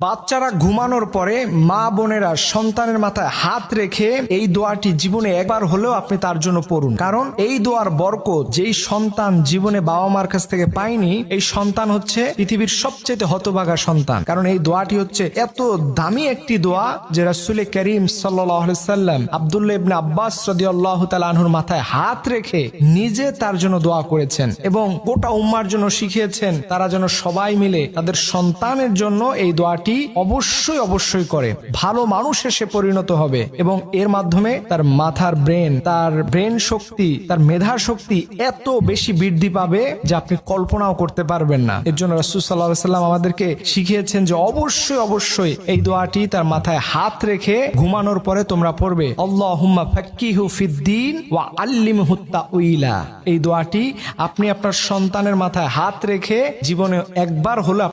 বাচ্চারা ঘুমানোর পরে মা বোনেরা সন্তানের মাথায় হাত রেখে এই দোয়াটি জীবনে একবার হলেও আপনি তার জন্য পড়ুন। কারণ এই দোয়ার বরকত যেই সন্তান জীবনে বাবা মার কাছ থেকে পায়নি, এই সন্তান হচ্ছে পৃথিবীর সবচেয়ে হতভাগা সন্তান। কারণ এই দোয়াটি হচ্ছে এত দামি একটি দোয়া যে রাসূল করিম সাল্লাল্লাহু আলাইহি সাল্লাম আব্দুল্লাহ ইবনে আব্বাস রাদিয়াল্লাহু তাআলা আনহুর মাথায় হাত রেখে নিজে তার জন্য দোয়া করেছেন এবং গোটা উম্মার জন্য শিখিয়েছেন তারা যেন সবাই মিলে তাদের সন্তানের জন্য এই দোয়াটি অবশ্যই করে। ভালো মানুষ এসে পরিণত হবে এবং এর মাধ্যমে তার মাথার ব্রেন শক্তি, তার মেধা শক্তি এত বেশি বৃদ্ধি পাবে যে আপনি কল্পনাও করতে পারবেন না। এর জন্য রাসূল সাল্লাল্লাহু আলাইহি সাল্লাম আমাদেরকে শিখিয়েছেন যে অবশ্যই এই দোয়াটি তার মাথায় হাত রেখে ঘুমানোর পরে তোমরা পড়বে, আল্লাহুম্মা ফাক্কিহু ফিদ্দীন ওয়া আল্লিমহুত তাউইলা। এই দোয়াটি আপনি আপনার সন্তানের মাথায় হাত রেখে জীবনে একবার হলো